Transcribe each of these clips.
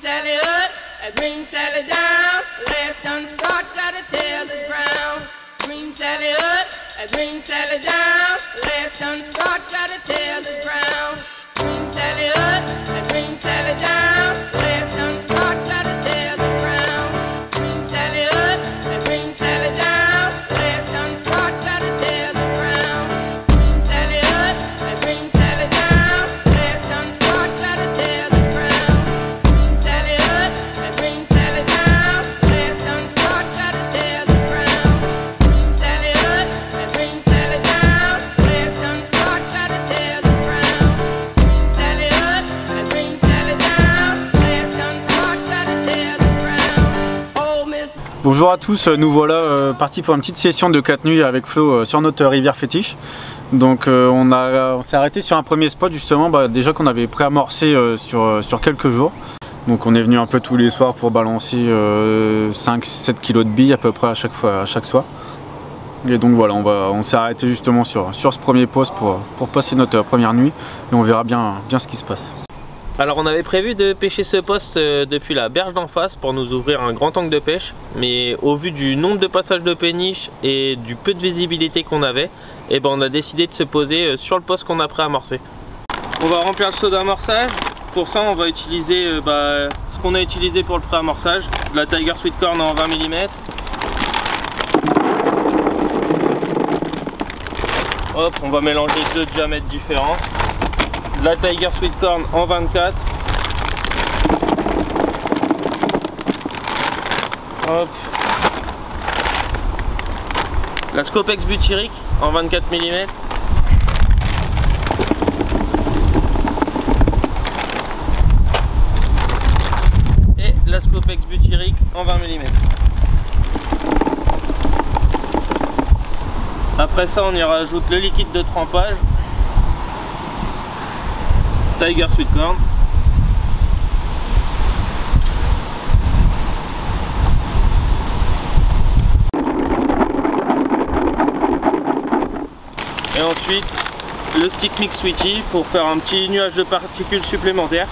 Sally up, Green Sally down. Last done start, gotta tell the ground. Green Sally up, Green Sally down. Last done start, gotta tell the ground. Green Sally up, Green Sally down. Last done start, gotta tell the ground. Green Sally up, Green Sally down. Last done start, gotta tell the ground. Green Sally up, Green Sally down. Last done start, gotta tell the ground. Green Sally up, Green Sally down. Last done start, gotta tell the ground. Green Sally up, Green Sally down. Last done start, gotta tell the ground. Green Sally up, Green Sally down. Last done start, gotta tell the ground. Oh Miss. Bonjour à tous, nous voilà partis pour une petite session de 4 nuits avec Flo sur notre rivière fétiche. Donc on s'est arrêté sur un premier spot justement, déjà qu'on avait préamorcé sur quelques jours. Donc on est venu un peu tous les soirs pour balancer 5-7 kg de billes à peu près à chaque soir. Et donc voilà, on s'est arrêté justement sur ce premier poste pour passer notre première nuit et on verra bien ce qui se passe. Alors on avait prévu de pêcher ce poste depuis la berge d'en face pour nous ouvrir un grand angle de pêche, mais au vu du nombre de passages de péniche et du peu de visibilité qu'on avait, on a décidé de se poser sur le poste qu'on a préamorcé. On va remplir le seau d'amorçage. Pour ça on va utiliser ce qu'on a utilisé pour le préamorçage, de la Tiger Sweet Corn en 20 mm. Hop, on va mélanger deux diamètres différents. La Tiger Sweet Corn en 24. Hop. La Scopex butyrique en 24 mm. Et la Scopex butyrique en 20 mm. Après ça, on y rajoute le liquide de trempage. Tiger Sweet Corn. Et ensuite le stick mix Sweetie pour faire un petit nuage de particules supplémentaires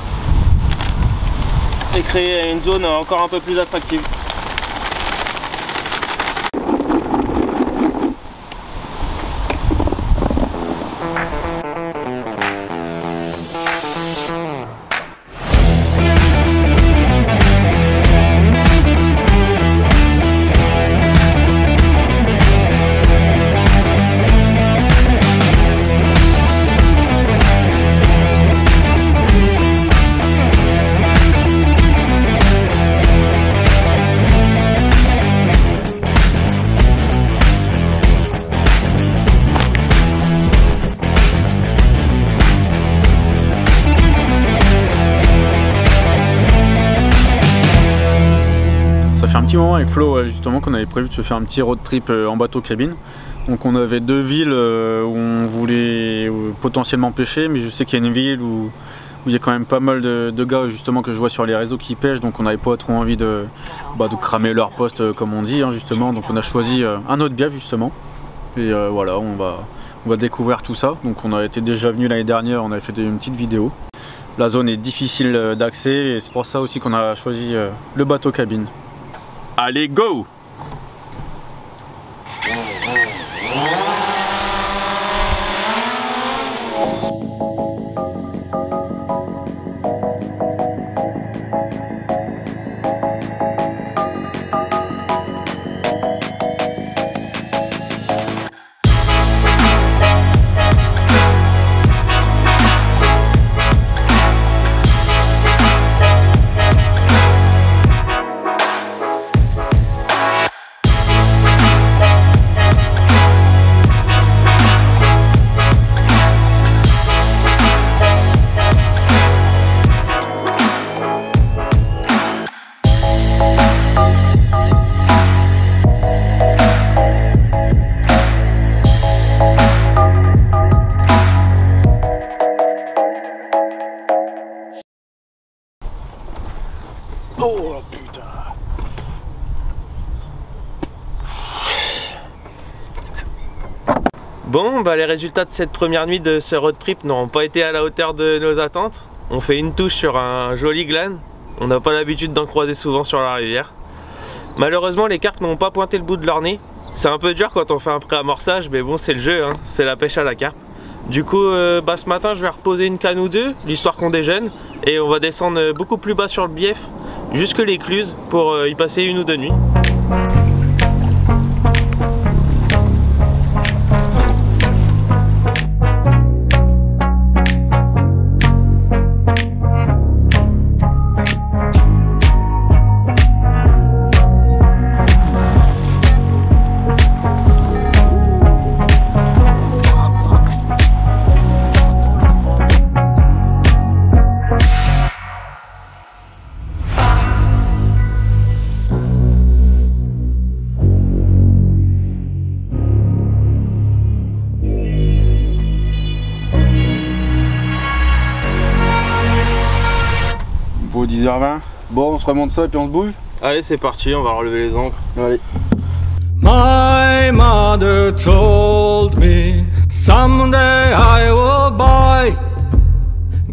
et créer une zone encore un peu plus attractive. Ça fait un petit moment avec Flo justement qu'on avait prévu de se faire un petit road trip en bateau cabine. Donc on avait deux villes où on voulait potentiellement pêcher, mais je sais qu'il y a une ville où il y a quand même pas mal de gars justement que je vois sur les réseaux qui pêchent, donc on n'avait pas trop envie de cramer leur poste comme on dit justement. Donc on a choisi un autre biaf justement et voilà, on va découvrir tout ça. Donc on a été déjà venu l'année dernière, on avait fait une petite vidéo. La zone est difficile d'accès et c'est pour ça aussi qu'on a choisi le bateau cabine. Allez, go! Oh putain. Bon, les résultats de cette première nuit de ce road trip n'auront pas été à la hauteur de nos attentes. On fait une touche sur un joli gland. On n'a pas l'habitude d'en croiser souvent sur la rivière. Malheureusement, les carpes n'ont pas pointé le bout de leur nez. C'est un peu dur quand on fait un pré-amorçage, mais bon, c'est le jeu, hein. C'est la pêche à la carpe. Du coup, ce matin, je vais reposer une canne ou deux, l'histoire qu'on déjeune, et on va descendre beaucoup plus bas sur le bief, jusque l'écluse, pour y passer 1 ou 2 nuits. Bon, 10h20. Bon, on se remonte ça et puis on se bouge. Allez, c'est parti, on va relever les ancres. Allez. My mother told me someday I will buy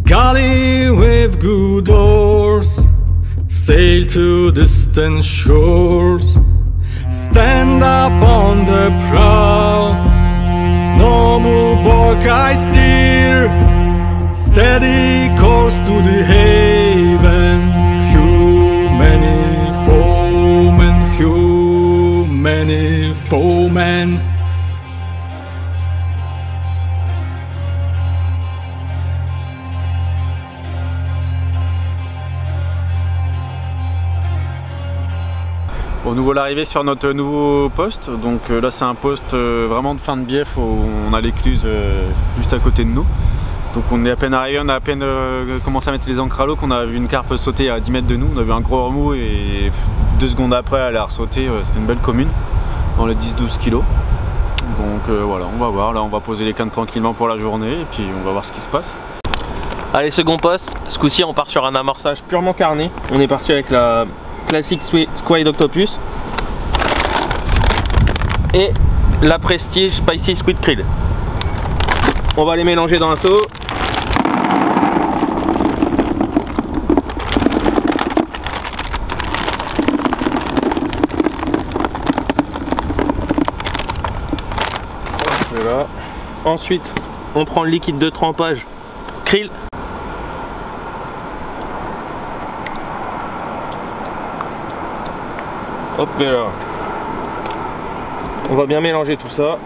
galley with good oars, sail to distant shores, stand up on the prow, noble bark I steer, steady course to the haven, many foemen. Bon, nous voilà arrivés sur notre nouveau poste. Donc là c'est un poste vraiment de fin de bief où on a l'écluse juste à côté de nous. Donc on est à peine arrivé, on a à peine commencé à mettre les ancres à l'eau qu'on a vu une carpe sauter à 10 mètres de nous. On a vu un gros remous et 2 secondes après elle a ressauté. C'était une belle commune dans les 10-12 kilos. Donc voilà, on va voir. Là on va poser les cannes tranquillement pour la journée et puis on va voir ce qui se passe. Allez, second poste. Ce coup-ci on part sur un amorçage purement carné. On est parti avec la classique Squid Octopus et la Prestige Spicy Squid Krill. On va les mélanger dans un seau. Voilà. Ensuite, on prend le liquide de trempage krill. Hop là. On va bien mélanger tout ça.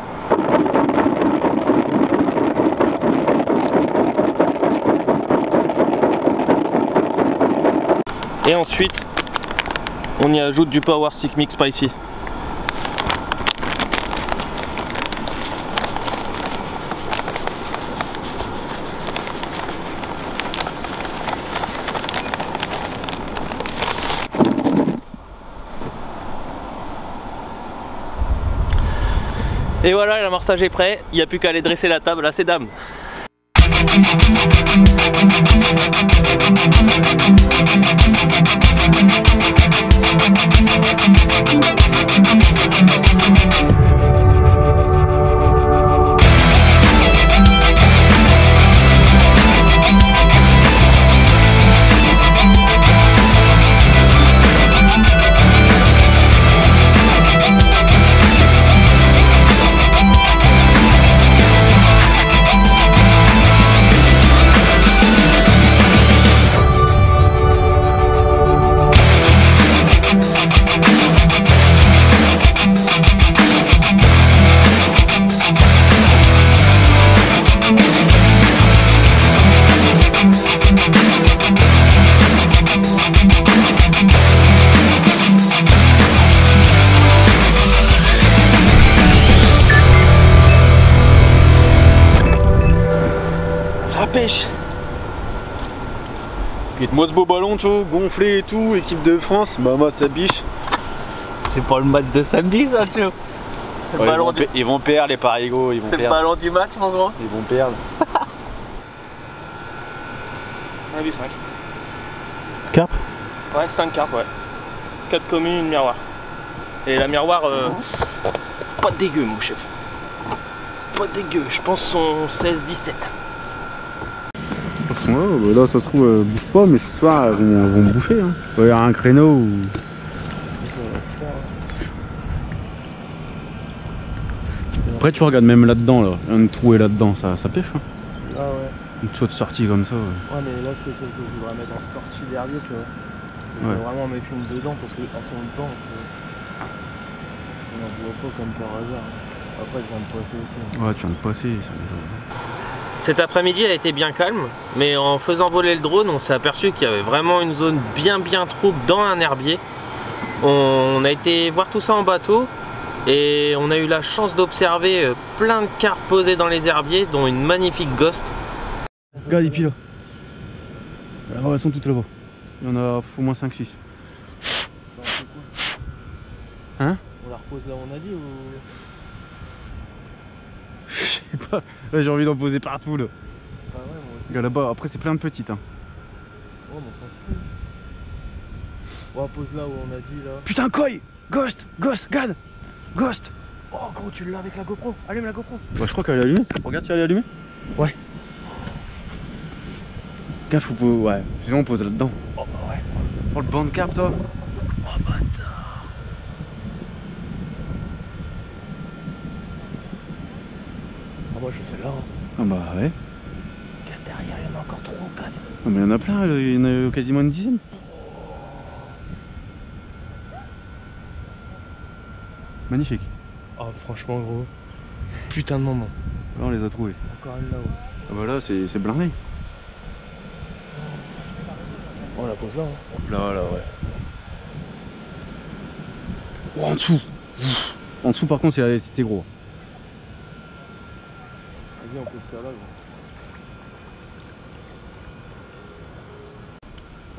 Et ensuite, on y ajoute du Power Stick Mix Spicy. Et voilà, l'amorçage est prêt, il n'y a plus qu'à aller dresser la table à ces dames. Pêche. Moi ce beau ballon, tu vois, gonflé et tout, équipe de France, bah moi ça biche. C'est pas le match de samedi ça, tu vois. Ouais, ils vont perdre les parigots, ils vont perdre. C'est le ballon du match mon grand. Ils vont perdre. On a vu 5. Carpe. Ouais, 5 carpes, ouais. 4 communes, une miroir. Et la miroir, pas dégueu mon chef. Pas dégueu, je pense son 16-17. Ouais, bah là ça se trouve, bouge pas, mais ce soir elles vont me bouffer. Hein. Il va y avoir un créneau où... Après tu regardes même là-dedans, là, un trou est là-dedans, ça pêche. Hein. Ah ouais. Une chaude sortie comme ça. Ouais, mais là c'est celle que je voudrais mettre en sortie d'herbier, tu vois. Je vais vraiment mettre une dedans parce qu'elles sont dedans. On n'en voit pas comme par hasard. Après je viens de passer aussi. Ouais, tu viens de passer sur les autres. Cet après-midi a été bien calme, mais en faisant voler le drone, on s'est aperçu qu'il y avait vraiment une zone bien trouble dans un herbier. On a été voir tout ça en bateau et on a eu la chance d'observer plein de carpes posées dans les herbiers, dont une magnifique ghost. Regarde les pieds là. Elles sont toutes là-bas. Il y en a au moins 5-6. Hein? On la repose là où on a dit ou... Je sais pas. Là j'ai envie d'en poser partout là. Ah ouais, moi aussi. Regarde là-bas, après c'est plein de petites. Hein. Oh, mais on s'en fout. On la pose là où on a dit là. Putain, koi! Ghost! Ghost! Regarde! Ghost! Oh gros, tu l'as avec la GoPro. Allume la GoPro. Ouais, je crois qu'elle est allumée. Regarde si elle est allumée. Ouais. Gaffe, faut poser. Ouais, sinon on pose là-dedans. Oh bah ouais. Prends le banc de carpe toi. Oh bâtard. Ah moi je fais celle-là. Hein. Ah bah ouais. Regarde derrière, il y en a encore 3 ou 4. Non mais il y en a plein, il y en a quasiment une dizaine. Magnifique. Oh franchement gros. Putain de moment. Là on les a trouvés. Encore une là-haut. Ah bah là c'est blindé. Oh, on la pose là. Hein. Là ouais. Oh, en dessous. En dessous par contre c'était gros. Vas-y, on pose ça là. Gros.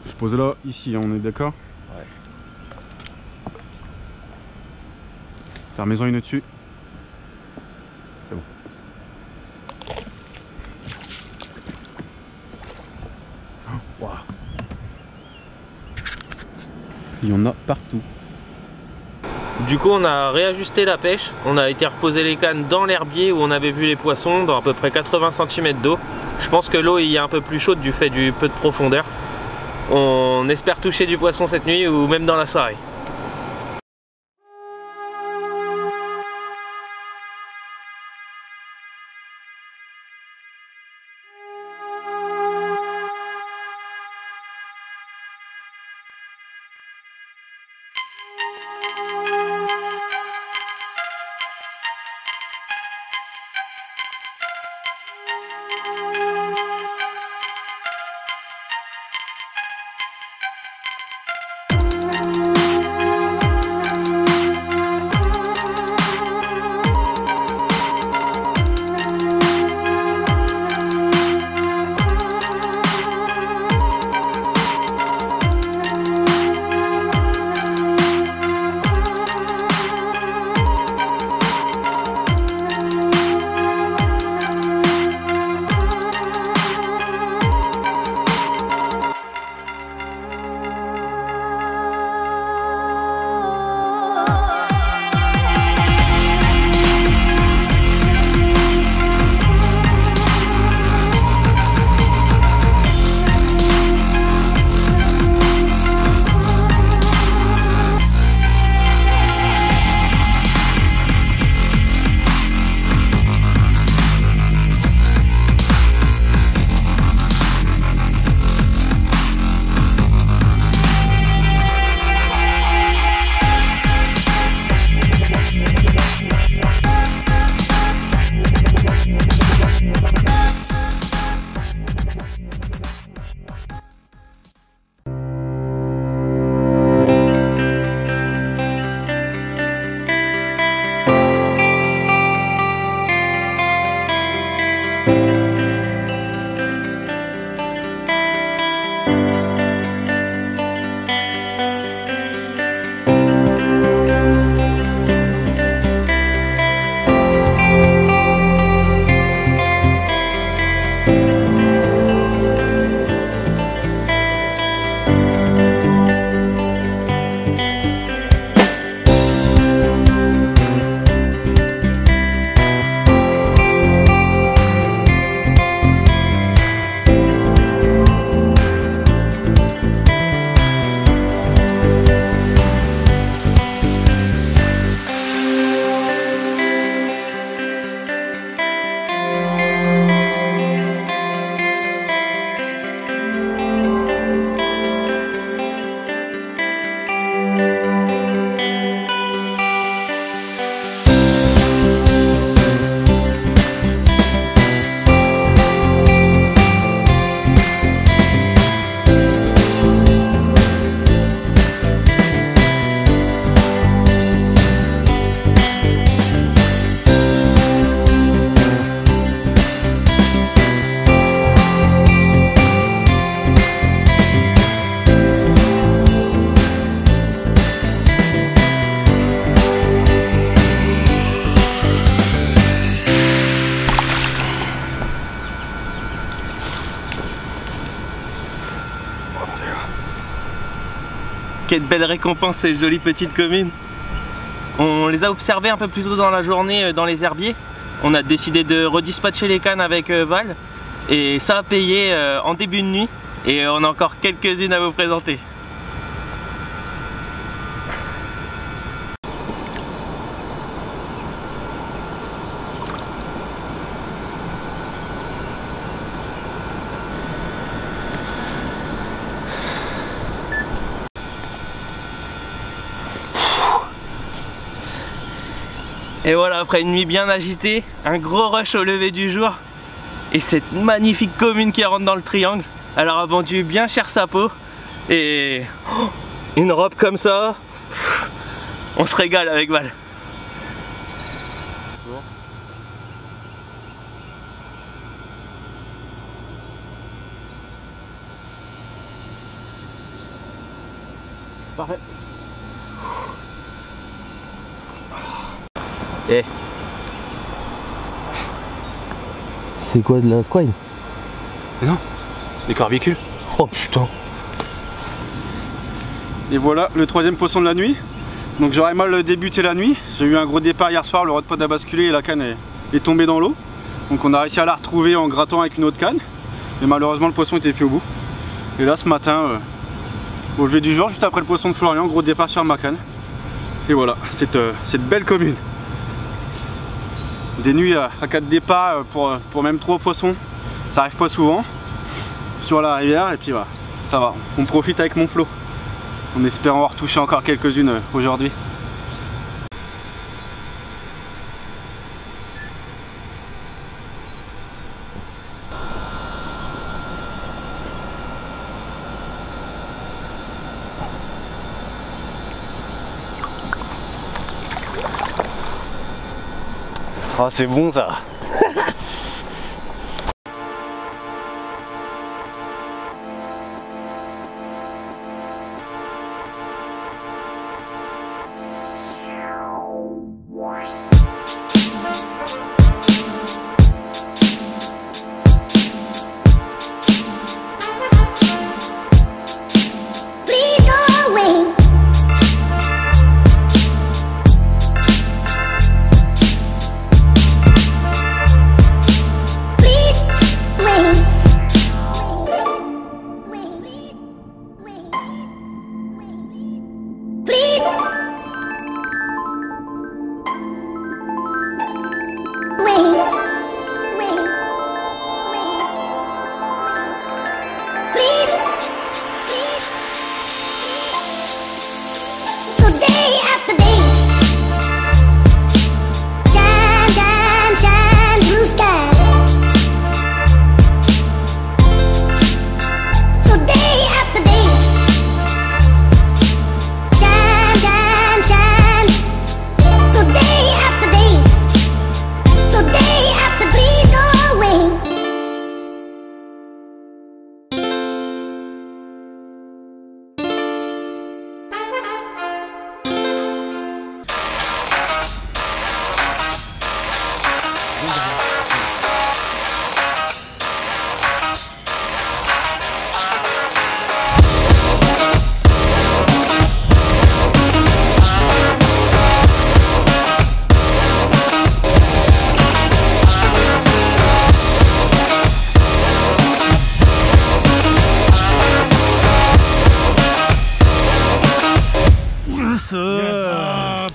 Je pose là, ici, on est d'accord? Ouais. T'as maison une dessus. C'est bon. Oh, wow. Il y en a partout. Du coup, on a réajusté la pêche, on a été reposer les cannes dans l'herbier où on avait vu les poissons, dans à peu près 80 cm d'eau. Je pense que l'eau est un peu plus chaude du fait du peu de profondeur. On espère toucher du poisson cette nuit ou même dans la soirée. Quelle belle récompense ces jolies petites communes. On les a observées un peu plus tôt dans la journée dans les herbiers. On a décidé de redispatcher les cannes avec Val et ça a payé en début de nuit et on a encore quelques-unes à vous présenter. Et voilà, après une nuit bien agitée, un gros rush au lever du jour et cette magnifique commune qui rentre dans le triangle. Elle a vendu bien cher sa peau et une robe comme ça, on se régale avec Val. Parfait. Eh. C'est quoi de la squine? Non, les corbicules. Oh putain. Et voilà le troisième poisson de la nuit. Donc j'aurais mal débuté la nuit. J'ai eu un gros départ hier soir, le rod pod a basculé et la canne est tombée dans l'eau. Donc on a réussi à la retrouver en grattant avec une autre canne. Mais malheureusement le poisson était plus au bout. Et là ce matin, au lever du jour, juste après le poisson de Florian, gros départ sur ma canne. Et voilà, cette belle commune. Des nuits à 4 départs pour même 3 poissons, ça arrive pas souvent sur la rivière et puis voilà, ça va, on profite avec mon flot en espérant en retoucher encore quelques-unes aujourd'hui. Ah, c'est bon ça.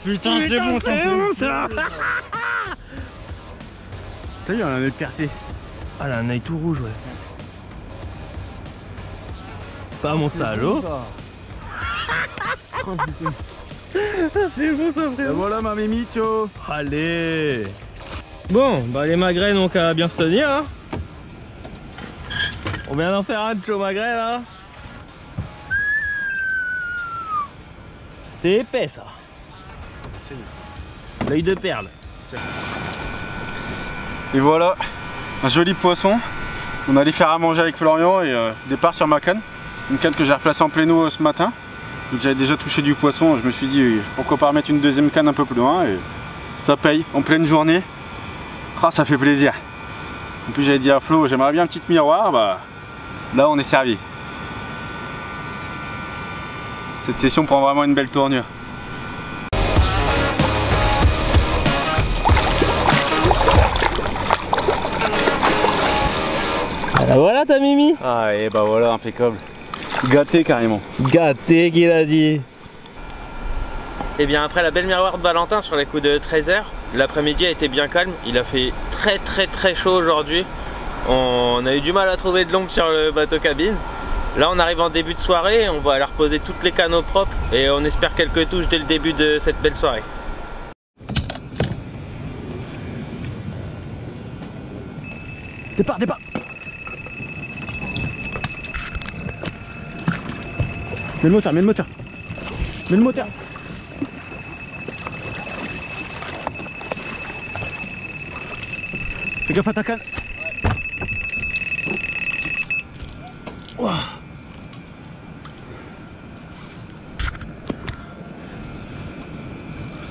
Putain, c'est bon, ça. T'as vu, elle a un œil percé. Ah, elle a un œil tout rouge, ouais. Pas mon salaud. C'est bon ça, frère. Voilà ma mémie, ciao. Allez. Bon, bah les magrets donc à bien se tenir. Hein. On vient d'en faire un de chaud magret là. C'est épais ça. L'œil de perle. Et voilà, un joli poisson. On allait faire à manger avec Florian et départ sur ma canne. Une canne que j'ai replacée en pleine eau ce matin. Donc j'avais déjà touché du poisson, je me suis dit pourquoi pas remettre une deuxième canne un peu plus loin et ça paye en pleine journée. Ah, ça fait plaisir. En plus j'avais dit à Flo, j'aimerais bien un petit miroir, bah là on est servi. Cette session prend vraiment une belle tournure. Voilà ta Mimi. Ah et bah voilà, impeccable. Gâté carrément. Gâté qu'il a dit. Et bien après la belle miroir de Valentin sur les coups de 13h, l'après-midi a été bien calme. Il a fait très chaud aujourd'hui. On a eu du mal à trouver de l'ombre sur le bateau cabine. Là on arrive en début de soirée, on va aller reposer toutes les canaux propres et on espère quelques touches dès le début de cette belle soirée. Départ. Mets le moteur. Fais gaffe à ta canne. Wow.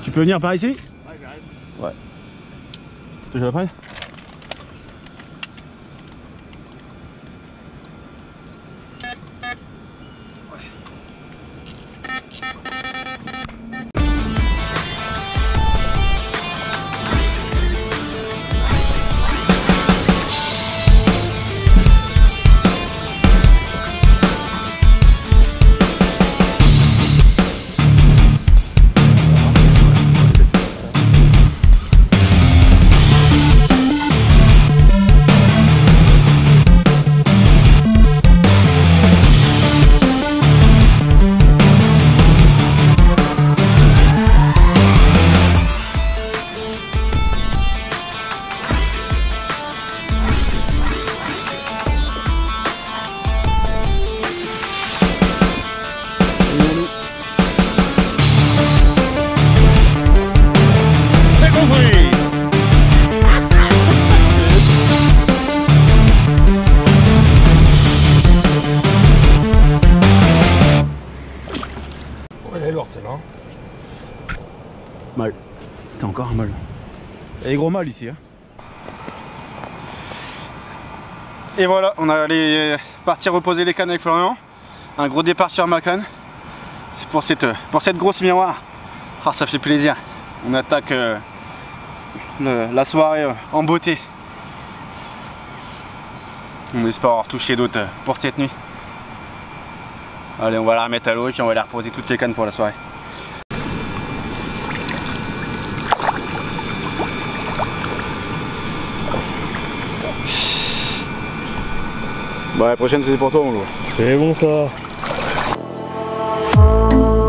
Tu peux venir par ici? Ouais, j'arrive. Ouais. Tu veux que je la prenne? Elle est lourde celle-là. Mal. T'as encore un mal. Il y a des gros mal ici. Hein. Et voilà, on a allé partir reposer les cannes avec Florian. Un gros départ sur ma canne. Pour cette grosse miroir. Ah, ça fait plaisir. On attaque la soirée en beauté. On espère avoir touché d'autres pour cette nuit. Allez, on va la remettre à l'eau et puis on va aller reposer toutes les cannes pour la soirée. Bah la prochaine c'est pour toi mon loup. C'est bon ça. Oh,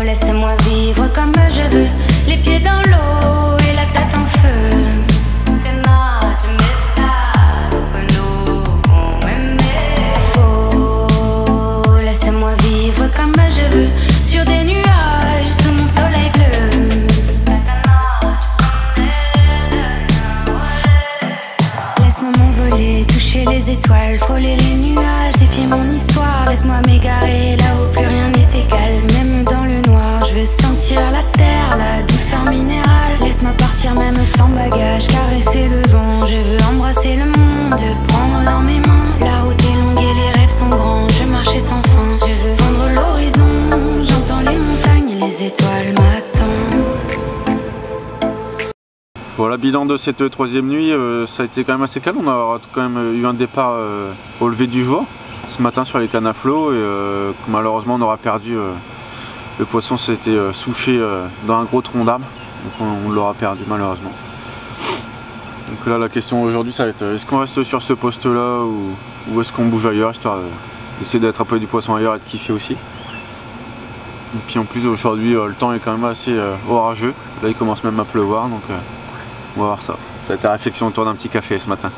laissez-moi vivre comme je veux, les pieds dans l'eau et la tête en feu. Oh, laissez-moi vivre comme je veux, sur des nuages, sous mon soleil bleu. Laisse-moi m'envoler, toucher les étoiles, frôler les nuages, défier mon histoire. Laisse-moi m'égarer là où plus rien n'est égal, même dans le noir. Je veux sentir la terre, la douceur minérale. Laisse-moi partir même sans bagage, caresser le vent. Je veux embrasser le monde, le prendre dans mes mains. La route est longue et les rêves sont grands, je marchais sans fin. Je veux vendre l'horizon, j'entends les montagnes, les étoiles m'attendent. Voilà, bilan de cette troisième nuit, ça a été quand même assez calme. On a quand même eu un départ au lever du jour ce matin sur les cannes à flot et malheureusement on aura perdu. Le poisson s'était souché dans un gros tronc d'arbre, donc on l'aura perdu malheureusement. Donc là la question aujourd'hui ça va être est-ce qu'on reste sur ce poste là ou est-ce qu'on bouge ailleurs, histoire d'essayer d'attraper du poisson ailleurs et de kiffer aussi. Et puis en plus aujourd'hui le temps est quand même assez orageux, là il commence même à pleuvoir, donc on va voir ça. Ça va être la réflexion autour d'un petit café ce matin.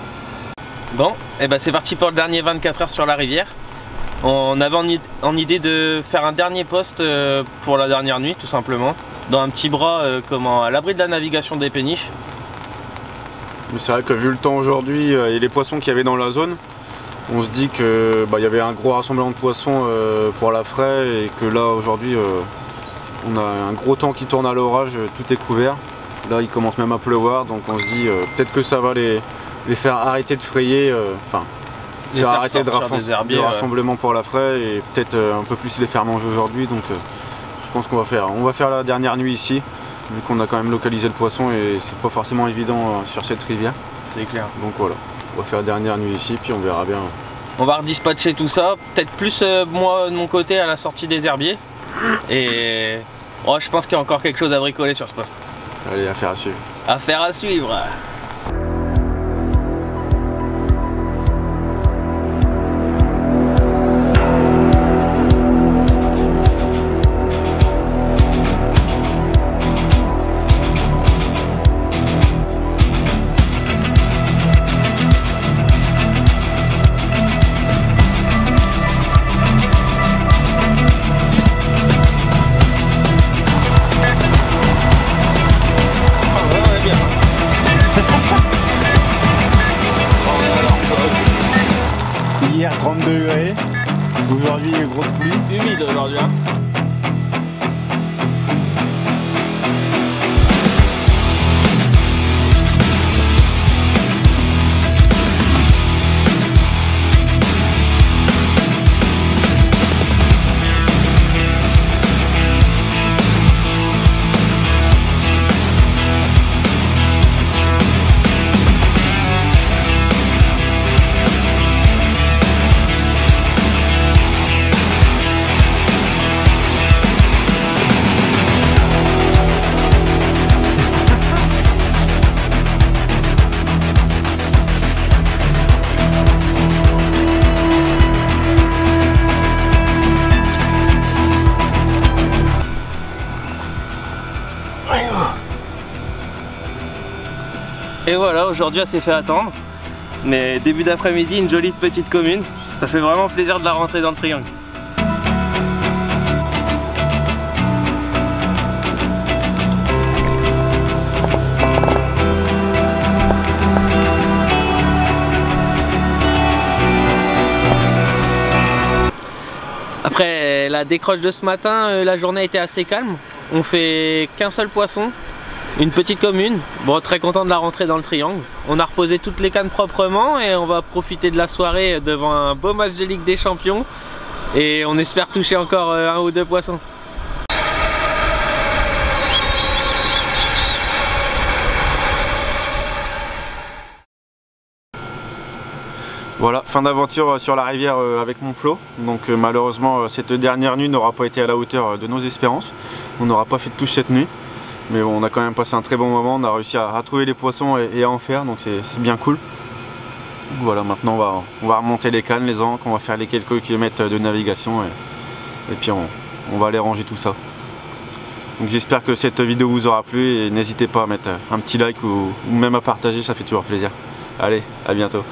Bon, et ben c'est parti pour le dernier 24 heures sur la rivière. On avait en idée de faire un dernier poste pour la dernière nuit tout simplement, dans un petit bras à l'abri de la navigation des péniches. Mais c'est vrai que vu le temps aujourd'hui et les poissons qu'il y avait dans la zone, on se dit que y avait un gros rassemblement de poissons pour la fraie et que là aujourd'hui on a un gros temps qui tourne à l'orage, tout est couvert. Là il commence même à pleuvoir, donc on se dit peut-être que ça va les faire arrêter de frayer, enfin Les faire faire arrêter de sortir des herbiers, rassemblement pour la fraie et peut-être un peu plus les faire manger aujourd'hui. Donc je pense qu'on va faire la dernière nuit ici, vu qu'on a quand même localisé le poisson et c'est pas forcément évident sur cette rivière. C'est clair. Donc voilà, on va faire la dernière nuit ici puis on verra bien. On va redispatcher tout ça, peut-être plus moi de mon côté à la sortie des herbiers. Et oh, je pense qu'il y a encore quelque chose à bricoler sur ce poste. Allez, affaire à suivre. Affaire à suivre. Hier 30 degrés, aujourd'hui grosse pluie. Humide aujourd'hui hein. Et voilà, aujourd'hui elle s'est fait attendre. Mais début d'après-midi, une jolie petite commune. Ça fait vraiment plaisir de la rentrer dans le triangle. Après la décroche de ce matin, la journée a été assez calme. On fait qu'un seul poisson. Une petite commune, bon très content de la rentrée dans le triangle. On a reposé toutes les cannes proprement et on va profiter de la soirée devant un beau match de Ligue des Champions. Et on espère toucher encore un ou deux poissons. Voilà, fin d'aventure sur la rivière avec mon flot. Donc malheureusement cette dernière nuit n'aura pas été à la hauteur de nos espérances. On n'aura pas fait de touche cette nuit. Mais bon, on a quand même passé un très bon moment, on a réussi à trouver les poissons et à en faire, donc c'est bien cool. Donc voilà, maintenant on va remonter les cannes, les ancres, on va faire les quelques kilomètres de navigation et puis on va aller ranger tout ça. Donc j'espère que cette vidéo vous aura plu et n'hésitez pas à mettre un petit like ou même à partager, ça fait toujours plaisir. Allez, à bientôt.